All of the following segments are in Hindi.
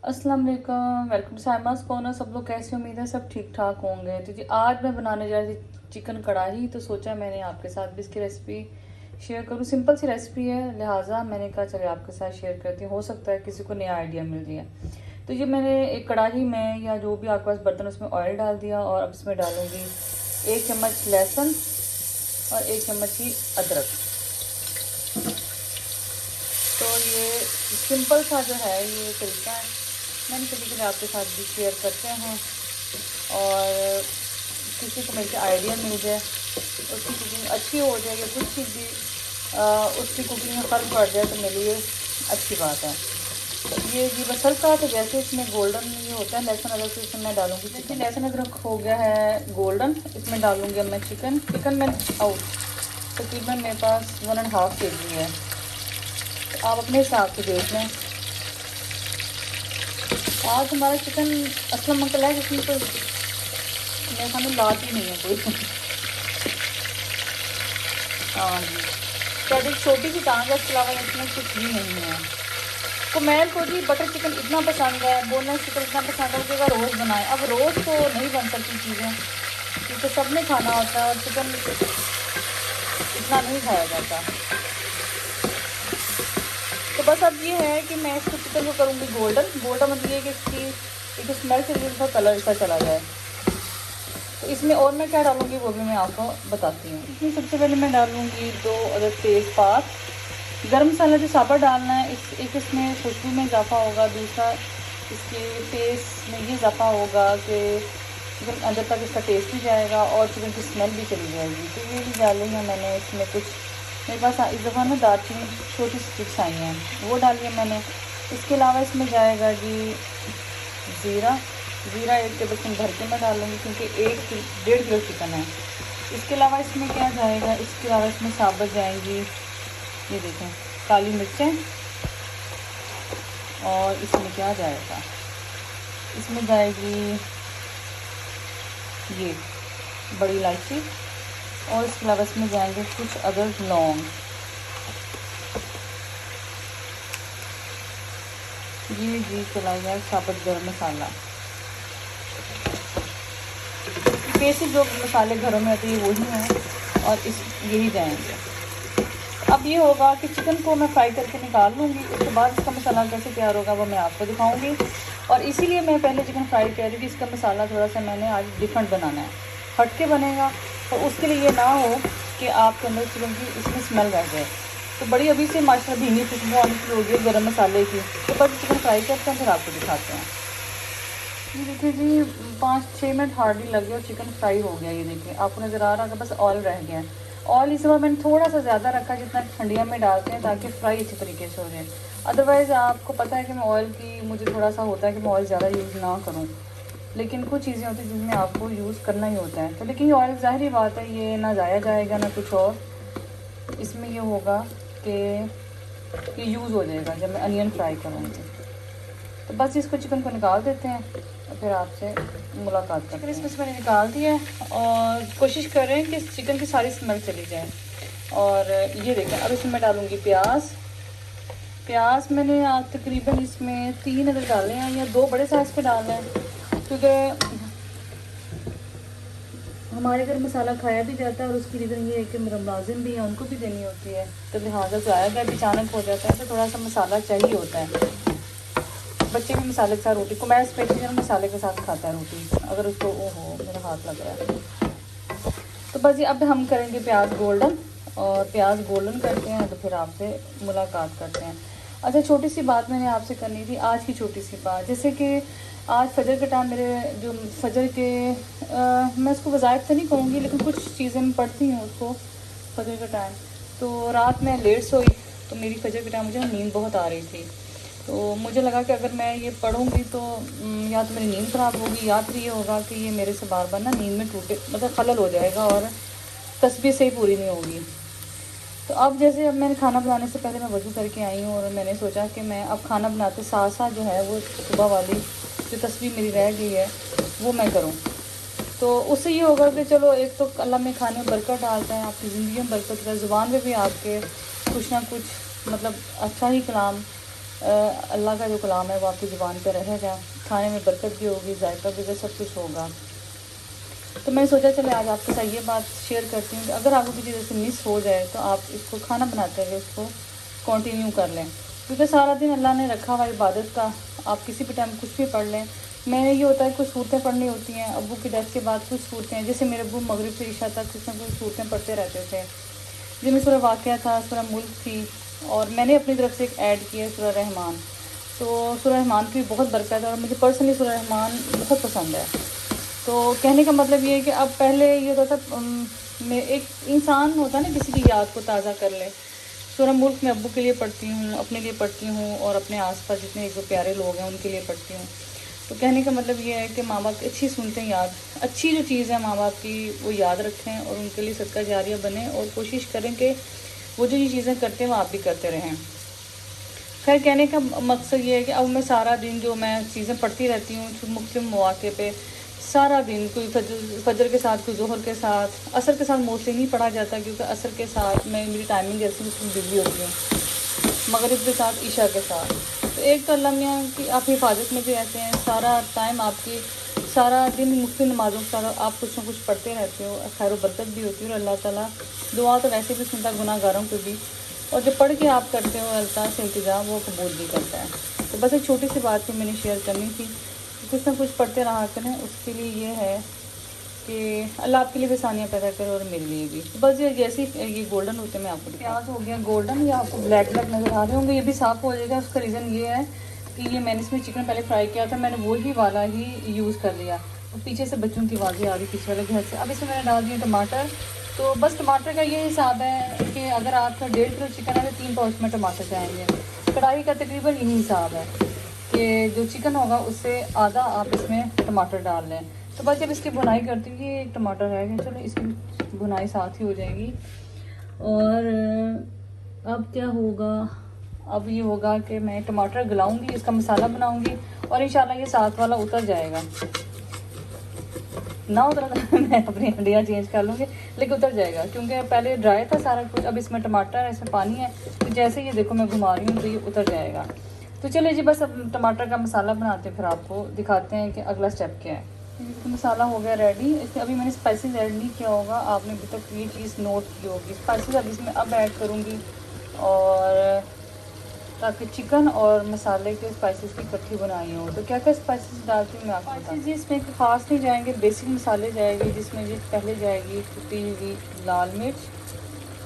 अस्सलाम वालेकुम, वेलकम साइमास कॉर्नर। सब लोग कैसे, उम्मीद है सब ठीक ठाक होंगे। तो जी आज मैं बनाने जा रही थी चिकन कढ़ाई, तो सोचा मैंने आपके साथ भी इसकी रेसिपी शेयर करूँ। सिंपल सी रेसिपी है, लिहाजा मैंने कहा चले आपके साथ शेयर करती हूँ, हो सकता है किसी को नया आइडिया मिल जाए। तो ये मैंने एक कढ़ाई में या जो भी आपके पास बर्तन उसमें ऑयल डाल दिया और अब इसमें डालूँगी 1 चम्मच लहसुन और 1 चम्मच ही अदरक। तो ये सिंपल सा जो है ये तरीका है, मैंने कभी कभी आपके साथ भी शेयर करते हैं और किसी को मेरे से आइडिया मिल जाए, उसकी कुकिंग अच्छी हो जाए या कुछ चीज़ भी उसकी कुकिंग में फ़र्क पड़ जाए तो मेरे लिए अच्छी बात है। तो ये जी बस हल्का, तो जैसे इसमें गोल्डन ये होता है लहसुन अदरक, तो इसमें मैं डालूँगी। जैसे लहसुन अदरक हो गया है गोल्डन, इसमें डालूँगी अब मैं चिकन में तकरीबन मेरे पास 1.5 kg है, तो आप अपने हिसाब से देख लें। आज हमारा चिकन असलम अंकल है जिसमें तो मेरे सामने लात ही नहीं है कोई। हाँ जी, शायद एक छोटी सी टांग है, इसके अलावा इसमें कुछ भी नहीं है। तो मैं को जी बटर चिकन इतना पसंद है, बोनलेस चिकन इतना पसंद है कि अगर रोज़ बनाए। अब रोज़ तो नहीं बन सकती चीज़ें क्योंकि सब ने खाना होता है और चिकन इतना नहीं खाया जाता। तो बस अब ये है कि मैं इसको चिकन को करूँगी गोल्डन मतलब ये कि इसकी एक स्मेल से इसका कलर सा चला जाए। तो इसमें और मैं क्या डालूँगी वो भी मैं आपको बताती हूँ। इसमें सबसे पहले मैं डालूँगी 2 अदद तेज़पात। गरम मसाला जो साबुत डालना है, एक इसमें खुशबू में इजाफा होगा, दूसरा इसके टेस्ट में ये इजाफा होगा कि चिकन अंदर तक इसका टेस्ट भी जाएगा और चिकन की स्मेल भी चली जाएगी। तो ये भी डाली है मैंने। इसमें कुछ मेरे पास इस दफ़ा ना दालचीनी छोटी सी चिप्स आई हैं, वो डाली है मैंने। इसके अलावा इसमें जाएगा जी ज़ीरा 1 टेबल स्पून भर के मैं डालूँगी क्योंकि 1.5 किलो चिकन है। इसके अलावा इसमें क्या जाएगा, इसके अलावा इसमें साबुत जाएंगी, ये देखें, काली मिर्चें। और इसमें क्या जाएगा, इसमें जाएगी ये बड़ी इलायची और इसके अलावा इसमें जाएंगे कुछ अदर लौंग। ये जी चला गया साबुत गरम मसाला। बेसिक जो मसाले घरों में होते हैं वही हैं और यही जाएंगे। अब ये होगा कि चिकन को मैं फ्राई करके निकाल लूँगी, उसके बाद इसका मसाला कैसे तैयार होगा वो मैं आपको दिखाऊंगी। और इसीलिए मैं पहले चिकन फ्राई कर रही थी, इसका मसाला थोड़ा सा मैंने आज डिफरेंट बनाना है, हट के बनेगा। तो उसके लिए ये ना हो कि आपके अंदर चिकन की इसमें स्मेल रह जाए। तो बड़ी अभी से माशाल्लाह भीनी खुशबू आनी शुरू हो गई गर्म मसाले की। तो बस चिकन फ्राई करते हैं फिर आपको दिखाते हैं। ये देखिए जी 5-6 मिनट हार्डली लग गए और चिकन फ्राई हो गया। ये देखिए आपको नज़र आ रहा है, बस ऑयल रह गया है। ऑयल इस बार मैंने थोड़ा सा ज़्यादा रखा जितना ठंडिया में डालते हैं ताकि फ्राई अच्छे तरीके से हो जाए। अदरवाइज़ आपको पता है कि मैं ऑयल की मुझे थोड़ा सा होता है कि मैं ऑयल ज़्यादा यूज़ ना करूँ, लेकिन कुछ चीज़ें होती हैं जिनमें आपको यूज़ करना ही होता है। तो लेकिन ये ऑयल ज़ाहिर बात है ये ना ज़ाया जाएगा ना कुछ और, इसमें ये होगा कि ये यूज़ हो जाएगा जब मैं अनियन फ्राई करूँगी। तो बस इसको चिकन को निकाल देते हैं और फिर आपसे मुलाकात करते हैं। इसमें से मैंने निकाल दिया है और कोशिश कर रहे हैं कि चिकन की सारी स्मेल चली जाए। और ये देखें अब इसमें मैं डालूँगी प्याज मैंने आज तकरीबन इसमें 3 अदर डाले हैं या 2 बड़े साइज़ पे डालना है क्योंकि हमारे घर मसाला खाया भी जाता है और उसकी रीज़न ये है कि मेरा मुलाजिम भी है, उनको भी देनी होती है। तो लिहाजा से आया गया भी अचानक हो जाता है तो थोड़ा सा मसाला चाहिए होता है। बच्चे भी मसाले के साथ रोटी को, मैं स्पेशली मसाले के साथ खाता है रोटी, अगर उसको ओहो मेरा हाथ लग रहा है। तो बस ये अब हम करेंगे प्याज गोल्डन, और प्याज गोल्डन करते हैं तो फिर आपसे मुलाकात करते हैं। अच्छा, छोटी सी बात मैंने आपसे करनी थी, आज की छोटी सी बात। जैसे कि आज फजर के टाइम मेरे जो फजर के मैं उसको वज़ाइफ तो नहीं कहूँगी लेकिन कुछ चीज़ें मैं पढ़ती हूँ उसको फजर के टाइम। तो रात में लेट सोई तो मेरी फजर के टाइम मुझे नींद बहुत आ रही थी। तो मुझे लगा कि अगर मैं ये पढ़ूँगी तो या तो मेरी नींद ख़राब होगी या फिर ये होगा कि ये मेरे से बार बार ना नींद में टूटे मतलब खलल हो जाएगा और तस्बीह से ही पूरी नहीं होगी। तो अब जैसे अब मैंने खाना बनाने से पहले मैं वज़ू करके आई हूँ और मैंने सोचा कि मैं अब खाना बनाते साथ साथ जो है वो सुबह वाली जो तस्बीह मेरी रह गई है वो मैं करूँ। तो उससे ये होगा कि चलो एक तो अल्लाह में खाने में बरकत डालता है, आपकी ज़िंदगी में बरकत है, ज़ुबान में भी आपके कुछ ना कुछ मतलब अच्छा ही कलाम अल्लाह का जो कलाम है वो आपकी ज़ुबान पे रहेगा, खाने में बरकत भी होगी, जायका भी, सब कुछ होगा। तो मैं सोचा चले आज आपके साथ ये बात शेयर करती हूँ कि अगर आपको किसी चीज़ से मिस हो जाए तो आप इसको खाना बनाते हुए उसको कंटिन्यू कर लें, क्योंकि सारा दिन अल्लाह ने रखा हुआ इबादत का, आप किसी भी टाइम कुछ भी पढ़ लें। मैंने ये होता है कुछ सूरतें पढ़नी होती हैं, अब्बू की डेथ के बाद कुछ सूरतें, जैसे मेरे अब्बू मगरिब से इशा तक कुछ ना कुछ सूरतें पढ़ते रहते थे, जिनमें सूरह वाक़िया था, सूरह मुल्क थी, और मैंने अपनी तरफ से एक ऐड किया सूरह रहमान। तो सूरह रहमान की बहुत बरकत है और मुझे पर्सनली सूरह रहमान बहुत पसंद है। तो कहने का मतलब ये है कि अब पहले ये होता था मैं एक इंसान होता है ना किसी की याद को ताज़ा कर ले, सूरह मुल्क में अब्बू के लिए पढ़ती हूँ, अपने लिए पढ़ती हूँ और अपने आसपास जितने जो प्यारे लोग हैं उनके लिए पढ़ती हूँ। तो कहने का मतलब ये है कि माँ बाप की अच्छी सुनते हैं याद, अच्छी जो चीज़ है माँ बाप की वो याद रखें और उनके लिए सदका जारिया बने, और कोशिश करें कि वो जो ये चीज़ें करते हैं वो आप भी करते रहें। खैर कहने का मकसद ये है कि अब मैं सारा दिन जो मैं चीज़ें पढ़ती रहती हूँ मुख्तलिफ मौक़े पे, सारा दिन कोई फजर के साथ, कोई जोहर के साथ, असर के साथ मोस्टली नहीं पढ़ा जाता, क्योंकि असर के साथ मैं मेरी टाइमिंग ऐसी उसमें बिजी होती हूँ, मगरिब के साथ, ईशा के साथ। तो एक तो अल्लाह मियाँ की आप हिफाजत में भी रहते हैं, सारा टाइम आपकी, सारा दिन मुख्तलिफ नमाज़ों के साथ आप कुछ ना कुछ पढ़ते रहते हो, खैर बरकत भी होती है, और अल्लाह ताला दुआ तो वैसे भी सुनता गुनाहगारों को भी, और जो पढ़ के आप करते हो अल्लाह से इल्तिजा वो कबूल भी करता है। तो बस एक छोटी सी बात थी मैंने शेयर करनी थी, कुछ ना कुछ पढ़ते रहा करें, उसके लिए ये है कि अल्लाह आपके लिए भी आसानियाँ पैदा करे और मेरे लिए भी। तो बस ये जैसे ये गोल्डन होते मैं आपको, प्याज हो गया गोल्डन, या आपको ब्लैक ब्लैक नज़र आ रहे होंगे, ये भी साफ़ हो जाएगा। उसका रीज़न ये है कि ये मैंने इसमें चिकन पहले फ्राई किया था, मैंने वही वाला ही यूज़ कर लिया। तो पीछे से बच्चों की आवाज़ें आ रही पीछे वाले घर से। अब इसमें मैंने डाल दिया टमाटर। तो बस टमाटर का ये हिसाब है कि अगर आपका 1.5 किलो चिकन है तो 3 पाउच में टमाटर जाएंगे। कढ़ाई का तकरीबन यही हिसाब है कि जो चिकन होगा उससे आधा आप इसमें टमाटर डाल लें। तो बस जब इसकी भुनाई करती हूँ, ये एक टमाटर है, चलो इसकी भुनाई साथ ही हो जाएगी। और अब क्या होगा, अब ये होगा कि मैं टमाटर गलाऊंगी, इसका मसाला बनाऊंगी, और इंशाल्लाह ये साथ वाला उतर जाएगा ना, उतर मैं अपनी हड्डियाँ चेंज कर लूँगी, लेकिन उतर जाएगा क्योंकि पहले ड्राई था सारा कुछ। अब इसमें टमाटर है, इसमें पानी है, तो जैसे ये देखो मैं घुमा रही हूँ तो ये उतर जाएगा। तो चलिए जी बस अब टमाटर का मसाला बनाते हैं, फिर आपको दिखाते हैं कि अगला स्टेप क्या है। तो मसाला हो गया रेडी। इसमें अभी मैंने स्पाइसेस ऐड नहीं किया होगा, आपने अभी तक ये चीज़ नोट की होगी। स्पाइसेस अब इसमें अब ऐड करूँगी, और ताकि चिकन और मसाले के स्पाइसेस की इकट्ठी बनाई हो। तो क्या क्या स्पाइसेस डालती हूँ मैं आपको बताऊँ। जी इसमें खास नहीं जाएंगे, बेसिक मसाले जाएंगे, जिसमें जी पहले जाएगी कुटी हुई लाल मिर्च,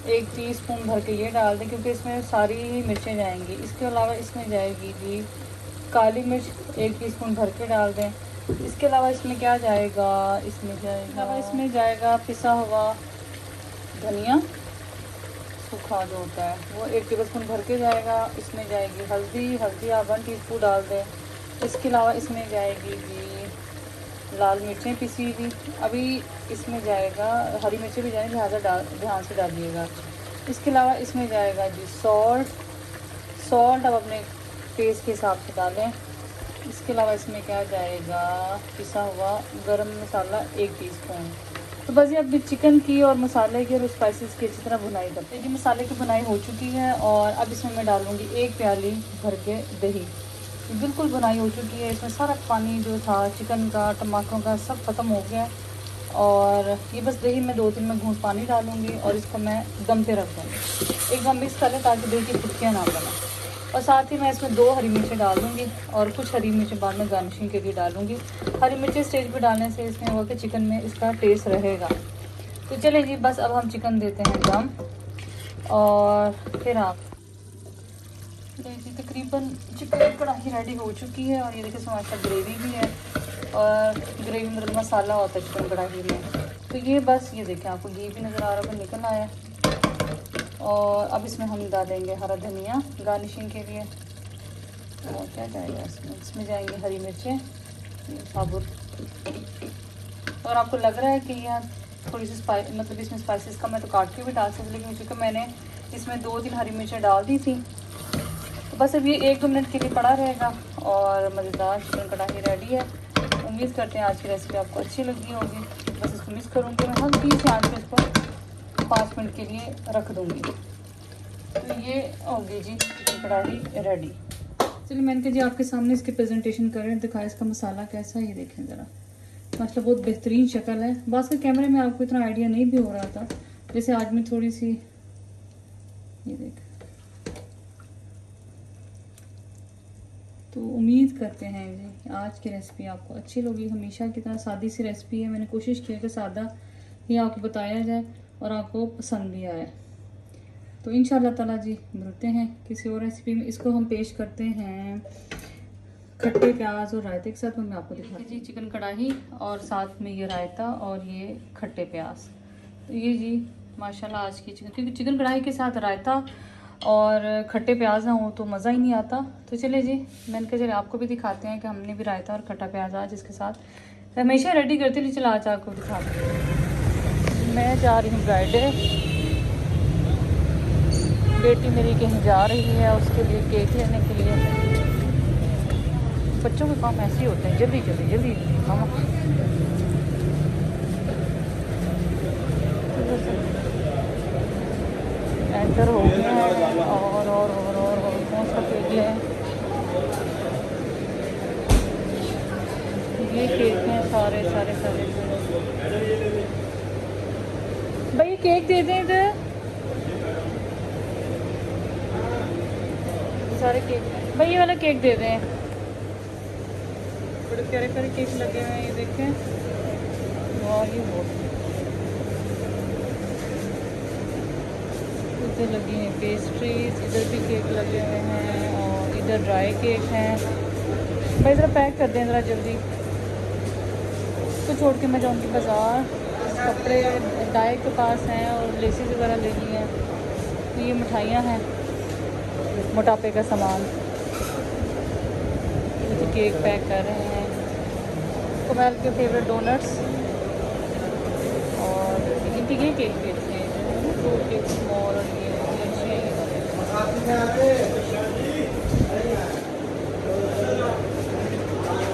1 टीस्पून भर के ये डाल दें क्योंकि इसमें सारी मिर्चें जाएंगी। इसके अलावा इसमें जाएगी जी काली मिर्च, 1 टीस्पून भर के डाल दें। इसके अलावा इसमें क्या जाएगा, इसमें जाएगा पिसा हुआ धनिया सूखा जो होता है वो 1 टेबलस्पून भर के जाएगा। इसमें जाएगी हल्दी आप 1 टीस्पून डाल दें। इसके अलावा इसमें जाएगी जी लाल मिर्चें पिसी हुई। अभी इसमें जाएगा हरी मिर्चें भी जाएंगी, लिहाजा ध्यान से डालिएगा। इसके अलावा इसमें जाएगा जी सॉल्ट अब अपने टेस्ट के हिसाब से डालें। इसके अलावा इसमें क्या जाएगा, पिसा हुआ गरम मसाला 1 टीस्पून। तो बस ये अब चिकन की और मसाले की और स्पाइसेस की अच्छी तरह भुनाई करते हैं। ये मसाले की भुनाई हो चुकी है, और अब इसमें मैं डालूँगी 1 प्याली भर के दही। बिल्कुल भुनाई हो चुकी है, इसमें सारा पानी जो था चिकन का, टमाटरों का, सब ख़त्म हो गया। और ये बस दही में 2-3 में घूंट पानी डालूँगी, और इसको मैं दम पे रख दूँगी। एकदम मिक्स कर लें ताकि दही की फुटकियाँ ना बने। और साथ ही मैं इसमें 2 हरी मिर्चें डाल दूँगी, और कुछ हरी मिर्चें बाद में गार्निशिंग के लिए डालूँगी। हरी मिर्चें स्टेज पे डालने से इसमें होगा कि चिकन में इसका टेस्ट रहेगा। तो चलिए जी बस अब हम चिकन देते हैं दम, और फिर आप देखिए तकरीबन चिकन कढ़ाई रेडी हो चुकी है। और ये देखिए इसमें अच्छा ग्रेवी भी है, और ग्रेवी मतलब मसाला होता है चिकन कढ़ाई में। तो ये बस ये देखें आपको घी भी नज़र आ रहा है, निकल आया। और अब इसमें हम डालेंगे हरा धनिया गार्निशिंग के लिए। और क्या जाएगा इसमें जाएंगी हरी मिर्चें साबुत। और आपको लग रहा है कि यहाँ थोड़ी सी मतलब इसमें स्पाइसेस कम है तो काट के भी डाल सकते, लेकिन चूँकि मैंने इसमें 2-3 हरी मिर्चें डाल दी थी, तो बस अब ये 1-2 मिनट के लिए पड़ा रहेगा, और मज़ेदार चिकन कढ़ाई रेडी है। उम्मीद करते हैं आज की रेसिपी आपको अच्छी लगी होगी। बस इसको मिक्स करूँगी मैं, हल्की सी आंच पे इसको 5 मिनट के लिए रख दूँगी। तो ये होगी जी चिकन कढ़ाई रेडी। चलिए मैंने कहा जी आपके सामने इसकी प्रेजेंटेशन करें, दिखाएं इसका मसाला कैसा है। ये देखें ज़रा, माशाल्लाह बहुत बेहतरीन शक्ल है। बस के कैमरे में आपको इतना आइडिया नहीं भी हो रहा था, जैसे आज मैं थोड़ी सी, ये देख। तो उम्मीद करते हैं जी आज की रेसिपी आपको अच्छी लगी। हमेशा की तरह सादी सी रेसिपी है, मैंने कोशिश की है कि सादा ही आपको बताया जाए और आपको पसंद भी आए। तो इंशाल्लाह ताला जी मिलते हैं किसी और रेसिपी में। इसको हम पेश करते हैं खट्टे प्याज और रायते के साथ। मैं आपको दिखाती हूँ जी, चिकन कढ़ाई और साथ में ये रायता और ये खट्टे प्याज। तो ये जी माशाल्लाह आज की चिकन, क्योंकि चिकन कढ़ाई के साथ रायता और खट्टे प्याज ना हो तो मज़ा ही नहीं आता। तो चले जी मैंने कहा चले आपको भी दिखाते हैं कि हमने भी रायता और खट्टा प्याज आज इसके साथ हमेशा रेडी करते, लिए चला आज आपको दिखाते हैं। मैं जा रही हूँ ब्राइडे, बेटी मेरी कहीं जा रही है, उसके लिए केक लेने के लिए। बच्चों के काम ऐसे ही होते हैं, जल्दी जल्दी जल्दी मामा। एंटर हो गया है और कौन सा केक है? ये केक हैं सारे सारे सारे। भाई केक दे दें इधर, सारे केक भाई, ये वाला केक दे दें। बड़े प्यारे प्यारे केक लगे हुए हैं, ये देखें। वाह ये बहुत, इधर लगी हैं पेस्ट्रीज, इधर भी केक लगे हुए हैं और इधर ड्राई केक हैं। भाई ज़रा पैक कर दें ज़रा जल्दी, तो छोड़ के मैं जाऊँगी बाज़ार। कपड़े डाई के पास हैं और लेसेस वगैरह लेनी है। तो ये मिठाइयाँ हैं, मोटापे का सामान। मुझे केक पैक कर रहे हैं, कुमैल के फेवरेट डोनट्स और इनके ये केक भी अच्छे हैं, दो केक स्मॉल और ये अच्छे हैं।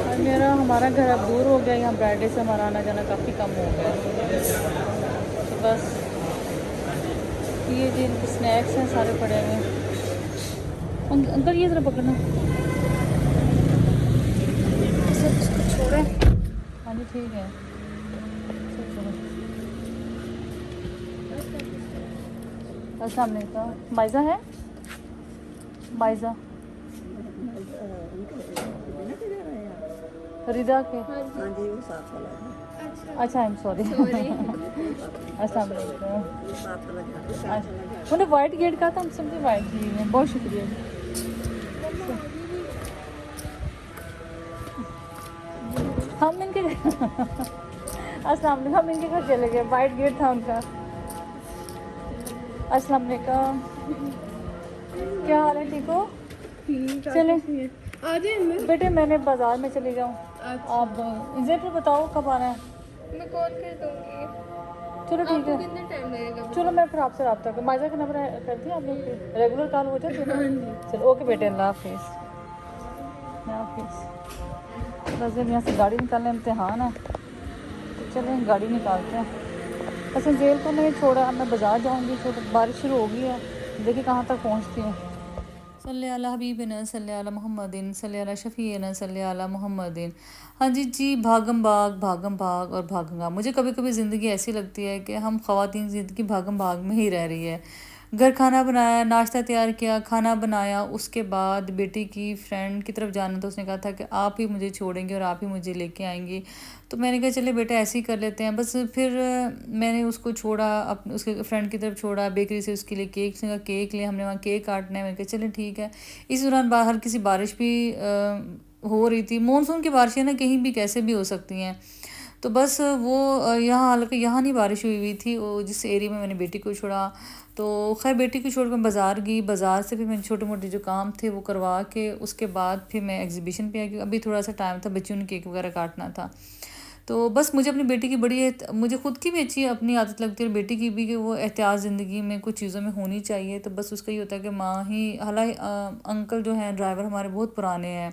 और मेरा हमारा घर अब दूर हो गया, यहाँ ब्राइडे से हमारा आना जाना काफ़ी कम हो गया। तो बस ये जिन स्नैक्स हैं सारे पड़े हुए। अंकल ये ज़रा पकड़ना, छोड़े। हाँ जी ठीक है। अस्सलाम वालेकुम। माइज़ा है, माइज़ा रिदा के। अच्छा आई एम सॉरी। अस्सलाम वालेकुम। उन्हें वाइट गेट का था, हम समझे वाइट ही है। बहुत शुक्रिया। हम इनके अस्सलाम वालेकुम, हम इनके घर चले गए, वाइट गेट था उनका। अस्सलाम वालेकुम, क्या हाल है, ठीक हो? चले बेटे, मैंने बाजार में चली जाऊँ। आप इसे पर बताओ कब आना है? मैं कॉल कर दूंगी। चलो ठीक है, कितना टाइम लगेगा? चलो मैं फिर आपसे रब्ता कर। माइज़ा का नंबर कर दिया आपने? रेगुलर कॉल हो जाती है ना? चलो ओके बेटे, अल्लाह हाफिज़। अल्लाह हाफिज़। बस जब यहाँ से गाड़ी निकालने इम्तिहान है, तो चलें गाड़ी निकालते हैं। बस जेल को नहीं छोड़ा, मैं बाज़ार जाऊँगी। छोटा बारिश शुरू हो गई है, देखिए कहाँ तक पहुँचती हूँ। सल्ले अला हबीबिना सल्ले अला मुहम्मदिन सल्ले अला शफ़ीना सल्ले अला मुहम्मदिन। हाँ जी जी, भागम भाग और भागंगा। मुझे कभी कभी ज़िंदगी ऐसी लगती है कि हम ख़वातीन ज़िंदगी भागम भाग में ही रह रही है। घर खाना बनाया, नाश्ता तैयार किया, खाना बनाया, उसके बाद बेटी की फ्रेंड की तरफ जाना था। उसने कहा था कि आप ही मुझे छोड़ेंगे और आप ही मुझे लेके आएंगी। तो मैंने कहा चले बेटा ऐसे ही कर लेते हैं। बस फिर मैंने उसको छोड़ा, अपने उसके फ्रेंड की तरफ छोड़ा, बेकरी से उसके लिए केक लिया। हमने वहाँ केक काटना है, मैंने कहा चले ठीक है। इस दौरान बाहर किसी बारिश भी हो रही थी। मानसून की बारिशें ना कहीं भी कैसे भी हो सकती हैं। तो बस वो यहाँ, हालांकि यहाँ नहीं बारिश हुई थी, वो जिस एरिया में मैंने बेटी को छोड़ा। तो खैर बेटी को छोड़ कर बाज़ार गई। बाज़ार से फिर मैंने छोटे मोटे जो काम थे वो करवा के उसके बाद फिर मैं एग्जीबिशन पे आ गई। अभी थोड़ा सा टाइम था, बच्चियों ने केक वगैरह काटना था। तो बस मुझे अपनी बेटी की मुझे ख़ुद की भी अच्छी अपनी आदत लगती है और बेटी की भी, कि वो एहतियात ज़िंदगी में कुछ चीज़ों में होनी चाहिए। तो बस उसका ये होता है कि माँ ही, हालांकि अंकल जो हैं ड्राइवर हमारे बहुत पुराने हैं,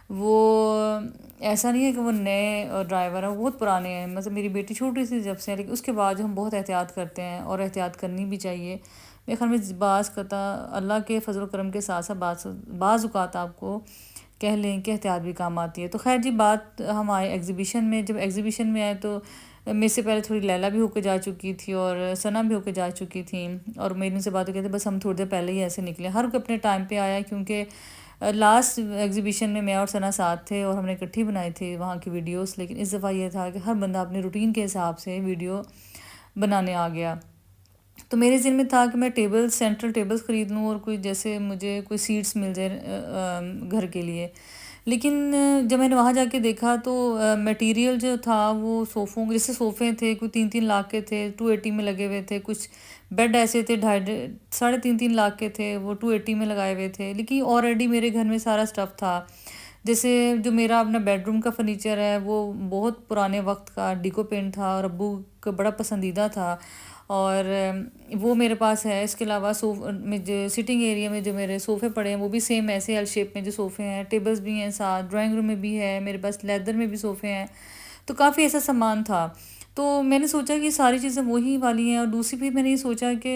वो ऐसा नहीं है कि वो नए ड्राइवर हैं, वो बहुत पुराने हैं। मतलब मेरी बेटी छोटी सी जब से, लेकिन उसके बाद जो हम बहुत एहतियात करते हैं और एहतियात करनी भी चाहिए। मेरे ख्याल में बाज़ कता अल्लाह के फजल करम के साथ साथ बाज़ औक़ात आपको कह लें कि एहतियात भी काम आती है। तो खैर जी, बात हम आए एग्ज़िबिशन में। जब एग्ज़िबिशन में आए तो मेरे से पहले थोड़ी लैला भी होके जा चुकी थी और सना भी होके जा चुकी थी, और मेरी उनसे बात हो गई थी, बस हम थोड़ी देर पहले ही ऐसे निकले। हर कोई अपने टाइम पे आया, क्योंकि लास्ट एग्ज़िबिशन में मैं और सना साथ थे और हमने इकट्ठी बनाई थी वहाँ की वीडियोस। लेकिन इस दफ़ा ये था कि हर बंदा अपने रूटीन के हिसाब से वीडियो बनाने आ गया। तो मेरे ज़हन में था कि मैं टेबल सेंट्रल टेबल्स ख़रीद लूँ और कोई जैसे मुझे कोई सीट्स मिल जाए घर के लिए। लेकिन जब मैंने वहाँ जाके देखा तो मटेरियल जो था वो सोफ़ों, जैसे सोफ़े थे कोई 3-3 लाख के थे, 280 में लगे हुए थे। कुछ बेड ऐसे थे 2.5-3.5 लाख के थे, वो 280 में लगाए हुए थे। लेकिन ऑलरेडी मेरे घर में सारा स्टफ़ था। जैसे जो मेरा अपना बेडरूम का फर्नीचर है वो बहुत पुराने वक्त का डिको पेंट था और अब्बू का बड़ा पसंदीदा था, और वो मेरे पास है। इसके अलावा में जो सिटिंग एरिया में जो मेरे सोफ़े पड़े हैं वो भी सेम ऐसे एल शेप में जो सोफ़े हैं। टेबल्स भी हैं साथ, ड्राइंग रूम में भी है मेरे पास, लेदर में भी सोफ़े हैं। तो काफ़ी ऐसा सामान था। तो मैंने सोचा कि सारी चीज़ें वही वाली हैं। और दूसरी भी मैंने ये सोचा कि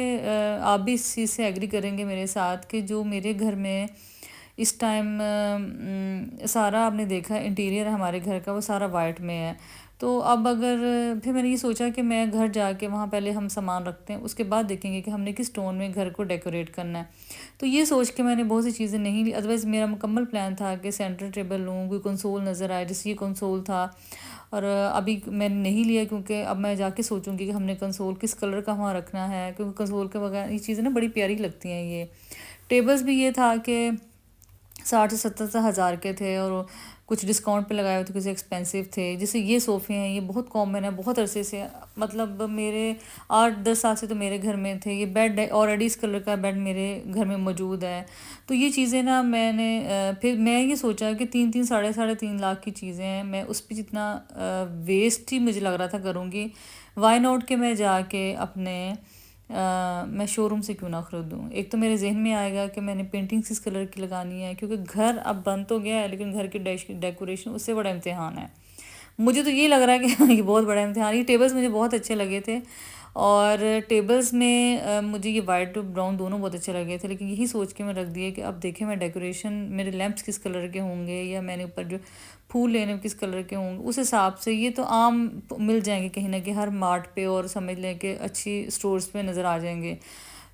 आप भी इस चीज़ से एग्री करेंगे मेरे साथ कि जो मेरे घर में इस टाइम सारा आपने देखा इंटीरियर हमारे घर का वो सारा वाइट में है। तो अब अगर फिर मैंने ये सोचा कि मैं घर जाके वहाँ पहले हम सामान रखते हैं, उसके बाद देखेंगे कि हमने किस टोन में घर को डेकोरेट करना है। तो ये सोच के मैंने बहुत सी चीज़ें नहीं ली। अदरवाइज़ मेरा मुकम्मल प्लान था कि सेंटर टेबल लूँ, कोई कंसोल नज़र आए, जैसे ये कंसोल था। और अभी मैंने नहीं लिया क्योंकि अब मैं जाके सोचूंगी कि हमने कंसोल किस कलर का वहाँ रखना है, क्योंकि कंसोल के बगैर ये चीज़ें ना बड़ी प्यारी लगती हैं। ये टेबल्स भी ये था कि 60 से 70 हज़ार के थे और कुछ डिस्काउंट पे लगाए हुए थे, कुछ एक्सपेंसिव थे। जैसे ये सोफ़े हैं, ये बहुत कॉमन है, बहुत अरसे से, मतलब मेरे 8-10 साल से तो मेरे घर में थे। ये बेड ऑलरेडी इस कलर का बेड मेरे घर में मौजूद है। तो ये चीज़ें ना मैंने फिर मैं ये सोचा कि 3-3 साढ़े 3 लाख की चीज़ें हैं, मैं उस पर जितना वेस्ट ही मुझे लग रहा था करूँगी, वाई नॉट के मैं जाके अपने मैं शोरूम से क्यों ना ख़रीदूँ। एक तो मेरे जहन में आएगा कि मैंने पेंटिंग किस कलर की लगानी है, क्योंकि घर अब बन तो गया है लेकिन घर की डेकोरेशन उससे बड़ा इम्तिहान है। मुझे तो ये लग रहा है कि ये बहुत बड़ा इम्तिहान। ये टेबल्स मुझे बहुत अच्छे लगे थे, और टेबल्स में मुझे ये वाइट और ब्राउन दोनों बहुत अच्छे लगे थे। लेकिन यही सोच के मैं रख दिए कि अब देखें मैं डेकोरेशन, मेरे लैंप्स किस कलर के होंगे या मैंने ऊपर जो फूल लेने किस कलर के होंगे, उस हिसाब से। ये तो आम मिल जाएंगे कहीं ना कहीं हर मार्ट पे, और समझ लें कि अच्छी स्टोर्स पे नज़र आ जाएंगे।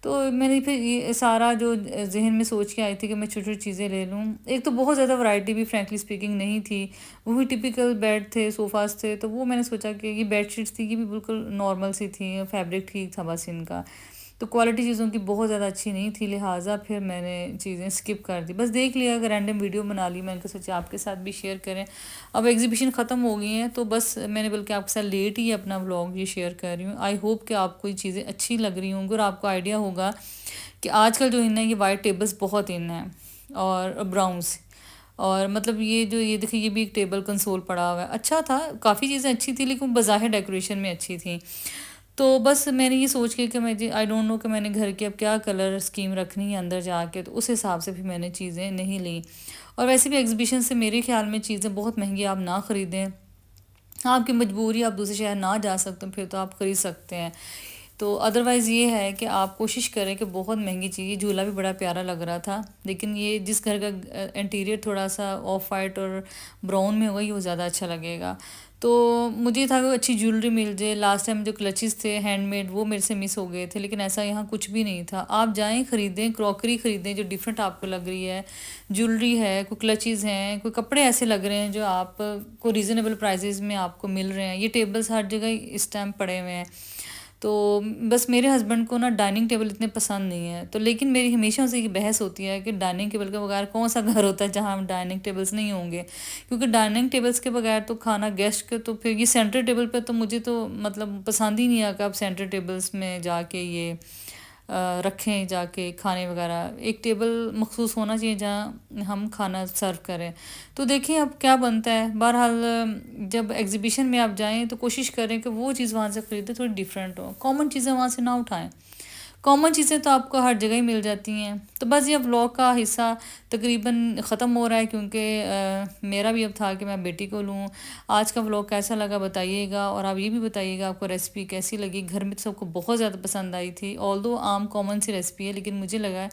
तो मैंने फिर ये सारा जो जहन में सोच के आई थी कि मैं छोटी छोटी चीज़ें ले लूँ। एक तो बहुत ज़्यादा वैरायटी भी फ्रैंकली स्पीकिंग नहीं थी, वही टिपिकल बेड थे, सोफ़ाज़ थे। तो वो मैंने सोचा कि ये बेड शीट्स थी, ये भी बिल्कुल नॉर्मल सी थी, फैब्रिक ठीक था बस इनका। तो क्वालिटी चीज़ों की बहुत ज़्यादा अच्छी नहीं थी, लिहाजा फिर मैंने चीज़ें स्किप कर दी। बस देख लिया, अगर रैंडम वीडियो बना ली, मैंने सोचा आपके साथ भी शेयर करें। अब एग्जीबिशन ख़त्म हो गई हैं तो बस मैंने बल्कि आपके साथ लेट ही अपना व्लॉग ये शेयर कर रही हूँ। आई होप कि आपको ये चीज़ें अच्छी लग रही होंगी और आपको आइडिया होगा कि आजकल जो इन है ये वाइट टेबल्स बहुत इन है, और ब्राउन्स। और मतलब ये देखिए, ये भी एक टेबल कंसोल पड़ा हुआ है, अच्छा था, काफ़ी चीज़ें अच्छी थी लेकिन बज़ाहिर डेकोरेशन में अच्छी थी। तो बस मैंने ये सोच के कि मैं आई डोंट नो कि मैंने घर की अब क्या कलर स्कीम रखनी है अंदर जाके, तो उस हिसाब से भी मैंने चीज़ें नहीं ली। और वैसे भी एग्जीबिशन से मेरे ख्याल में चीज़ें बहुत महंगी आप ना ख़रीदें। आपकी मजबूरी, आप दूसरे शहर ना जा सकते फिर तो आप ख़रीद सकते हैं। तो अदरवाइज़ ये है कि आप कोशिश करें कि बहुत महंगी चीज़, झूला भी बड़ा प्यारा लग रहा था लेकिन ये जिस घर का इंटीरियर थोड़ा सा ऑफ वाइट और ब्राउन में होगा ये वो ज़्यादा अच्छा लगेगा। तो मुझे था कि अच्छी ज्वेलरी मिल जाए। लास्ट टाइम जो क्लचेस थे हैंडमेड वो मेरे से मिस हो गए थे, लेकिन ऐसा यहाँ कुछ भी नहीं था। आप जाएं ख़रीदें, क्रॉकरी ख़रीदें जो डिफरेंट आपको लग रही है, ज्वेलरी है, कोई क्लचेस हैं, कोई कपड़े ऐसे लग रहे हैं जो आपको रीज़नेबल प्राइजेज़ में आपको मिल रहे हैं। ये टेबल्स हर जगह इस टाइम पड़े हुए हैं। तो बस मेरे हस्बैंड को ना डाइनिंग टेबल इतने पसंद नहीं है, तो लेकिन मेरी हमेशा से ये बहस होती है कि डाइनिंग टेबल के बगैर कौन सा घर होता है जहाँ डाइनिंग टेबल्स नहीं होंगे, क्योंकि डाइनिंग टेबल्स के बगैर तो खाना गेस्ट के, तो फिर ये सेंटर टेबल पे तो मुझे तो मतलब पसंद ही नहीं है कि आप सेंटर टेबल्स में जाके ये रखें, जाके खाने वगैरह। एक टेबल मखसूस होना चाहिए जहाँ हम खाना सर्व करें। तो देखें अब क्या बनता है। बहरहाल जब एग्जीबिशन में आप जाएं तो कोशिश करें कि वो चीज़ वहाँ से ख़रीदें थोड़ी डिफरेंट हो, कॉमन चीज़ें वहाँ से ना उठाएं। कॉमन चीज़ें तो आपको हर जगह ही मिल जाती हैं। तो बस ये व्लॉग का हिस्सा तकरीबन ख़त्म हो रहा है, क्योंकि मेरा भी अब था कि मैं बेटी को लूँ। आज का व्लॉग कैसा लगा बताइएगा, और आप ये भी बताइएगा आपको रेसिपी कैसी लगी। घर में तो सबको बहुत ज़्यादा पसंद आई थी, ऑल्दो आम कॉमन सी रेसिपी है, लेकिन मुझे लगा है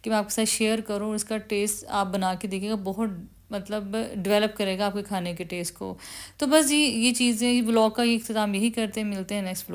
कि मैं आपके साथ शेयर करूँ। इसका टेस्ट आप बना के देखिएगा, बहुत मतलब डेवलप करेगा आपके खाने के टेस्ट को। तो बस ये चीज़ें, व्लॉग का ये इख्तिताम यही करते हैं। मिलते हैं नेक्स्ट व्लॉग।